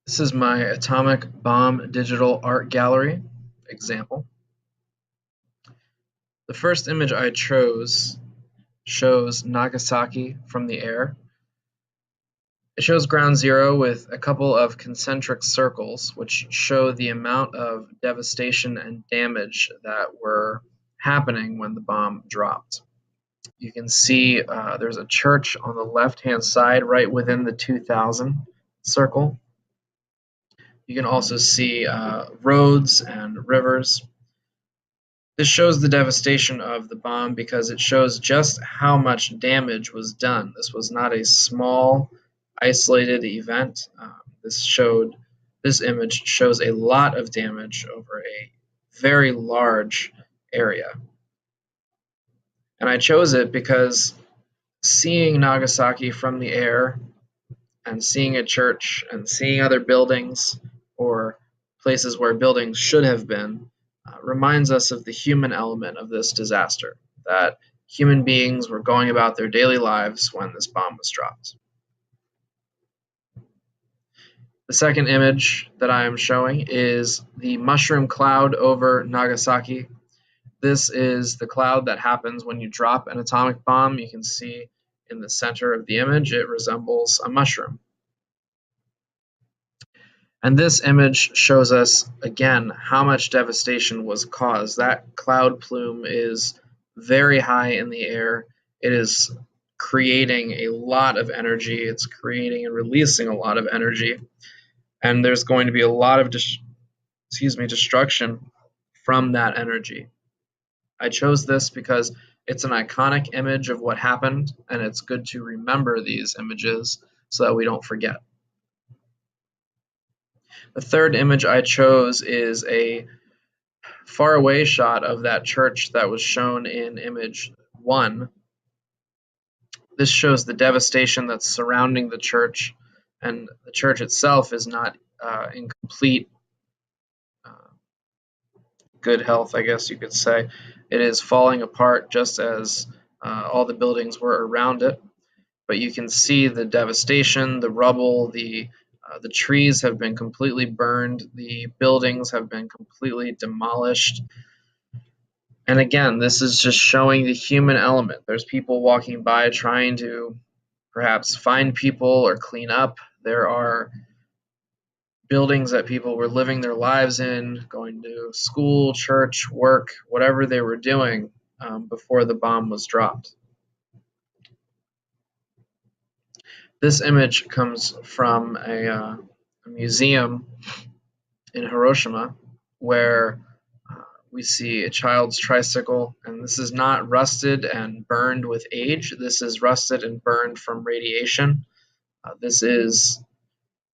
This is my atomic bomb digital art gallery example. The first image I chose shows Nagasaki from the air. It shows ground zero with a couple of concentric circles, which show the amount of devastation and damage that were happening when the bomb dropped. You can see there's a church on the left-hand side right within the 2000 circle. You can also see roads and rivers. This shows the devastation of the bomb because it shows just how much damage was done. This was not a small, isolated event. This image shows a lot of damage over a very large area. And I chose it because seeing Nagasaki from the air and seeing a church and seeing other buildings or places where buildings should have been reminds us of the human element of this disaster, that human beings were going about their daily lives when this bomb was dropped. The second image that I am showing is the mushroom cloud over Nagasaki. This is the cloud that happens when you drop an atomic bomb. You can see in the center of the image, it resembles a mushroom. And this image shows us, again, how much devastation was caused. That cloud plume is very high in the air. It is creating a lot of energy. It's creating and releasing a lot of energy. And there's going to be a lot of destruction from that energy. I chose this because it's an iconic image of what happened, and it's good to remember these images so that we don't forget. The third image I chose is a far away shot of that church that was shown in image 1. This shows the devastation that's surrounding the church, and the church itself is not in complete good health, I guess you could say. It is falling apart just as all the buildings were around it. But you can see the devastation, the rubble, the trees have been completely burned, the buildings have been completely demolished. And again, this is just showing the human element. There's people walking by trying to perhaps find people or clean up. There are buildings that people were living their lives in, going to school, church, work, whatever they were doing before the bomb was dropped. This image comes from a museum in Hiroshima where we see a child's tricycle, and this is not rusted and burned with age. This is rusted and burned from radiation. This is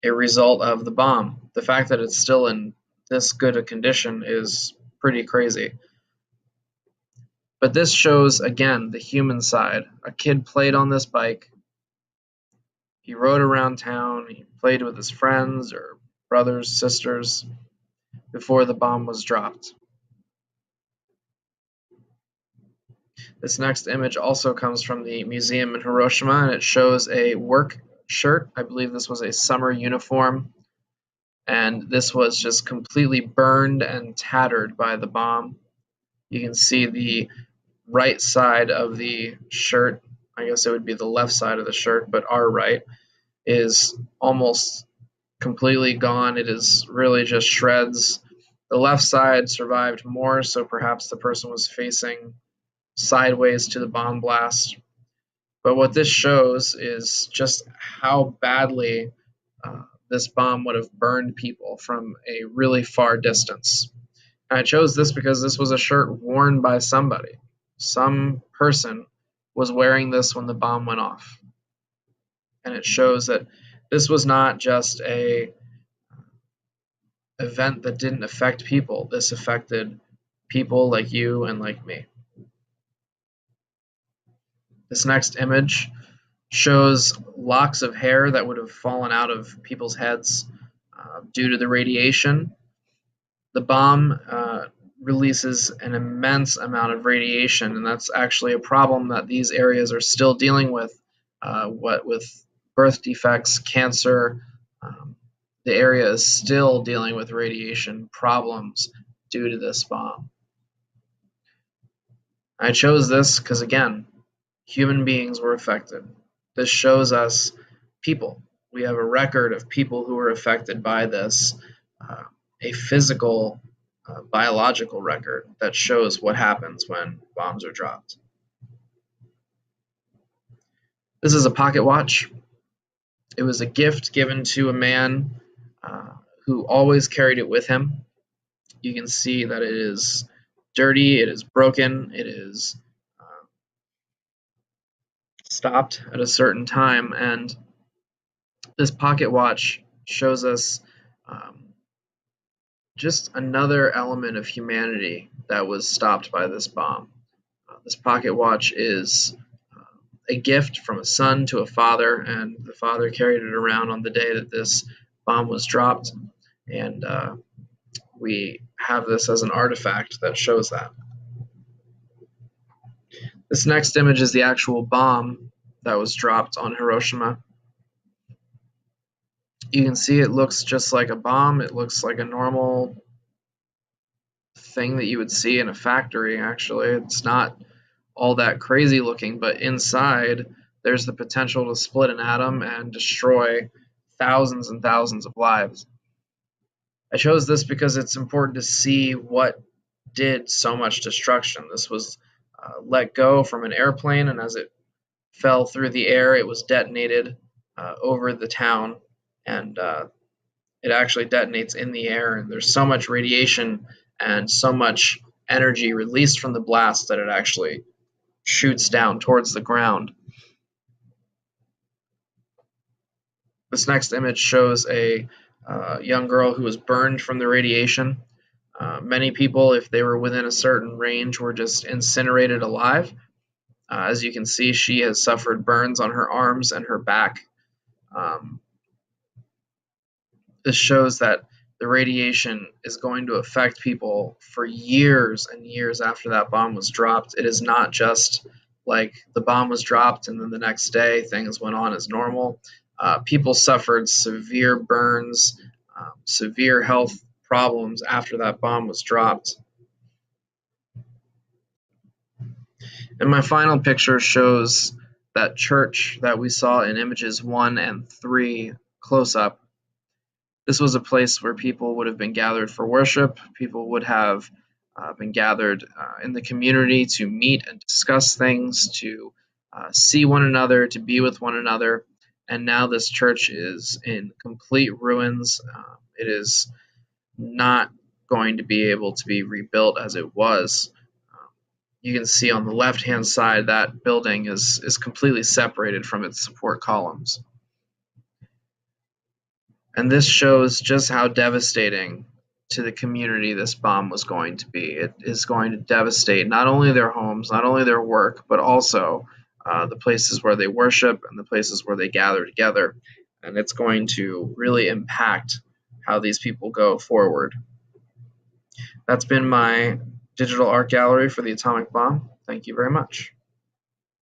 a result of the bomb. The fact that it's still in this good a condition is pretty crazy. But this shows, again, the human side. A kid played on this bike. He rode around town. He played with his friends or brothers, sisters, before the bomb was dropped. This next image also comes from the museum in Hiroshima, and it shows a work shirt. I believe this was a summer uniform, and this was just completely burned and tattered by the bomb. You can see the right side of the shirt, I guess it would be the left side of the shirt, but our right is almost completely gone. It is really just shreds. The left side survived more, so perhaps the person was facing sideways to the bomb blast. But what this shows is just how badly this bomb would have burned people from a really far distance. And I chose this because this was a shirt worn by somebody. Some person was wearing this when the bomb went off. And it shows that this was not just a event that didn't affect people. This affected people like you and like me. This next image shows locks of hair that would have fallen out of people's heads due to the radiation. The bomb releases an immense amount of radiation, and that's actually a problem that these areas are still dealing with, with birth defects, cancer, the area is still dealing with radiation problems due to this bomb. I chose this because, again, human beings were affected. This shows us people. We have a record of people who were affected by this, uh, a physical, biological record that shows what happens when bombs are dropped. This is a pocket watch. It was a gift given to a man who always carried it with him. You can see that it is dirty, it is broken, it is stopped at a certain time, and this pocket watch shows us um, just another element of humanity that was stopped by this bomb. This pocket watch is a gift from a son to a father, and the father carried it around on the day that this bomb was dropped, and we have this as an artifact that shows that. This next image is the actual bomb that was dropped on Hiroshima. You can see it looks just like a bomb. It looks like a normal thing that you would see in a factory, actually. It's not all that crazy looking, but inside there's the potential to split an atom and destroy thousands and thousands of lives. I chose this because it's important to see what did so much destruction. This was let go from an airplane, and as it fell through the air, it was detonated over the town, and it actually detonates in the air. And there's so much radiation and so much energy released from the blast that it actually shoots down towards the ground. This next image shows a young girl who was burned from the radiation. Many people, if they were within a certain range, were just incinerated alive. As you can see, she has suffered burns on her arms and her back. This shows that the radiation is going to affect people for years and years after that bomb was dropped. It is not just like the bomb was dropped and then the next day things went on as normal. People suffered severe burns, severe health problems after that bomb was dropped. And my final picture shows that church that we saw in images 1 and 3 close up. This was a place where people would have been gathered for worship. People would have been gathered in the community to meet and discuss things, to see one another, to be with one another. And now this church is in complete ruins. It is not going to be able to be rebuilt as it was. You can see on the left-hand side that building is completely separated from its support columns. And this shows just how devastating to the community this bomb was going to be. It is going to devastate not only their homes, not only their work, but also the places where they worship and the places where they gather together. And it's going to really impact how these people go forward. That's been my digital art gallery for the atomic bomb. Thank you very much.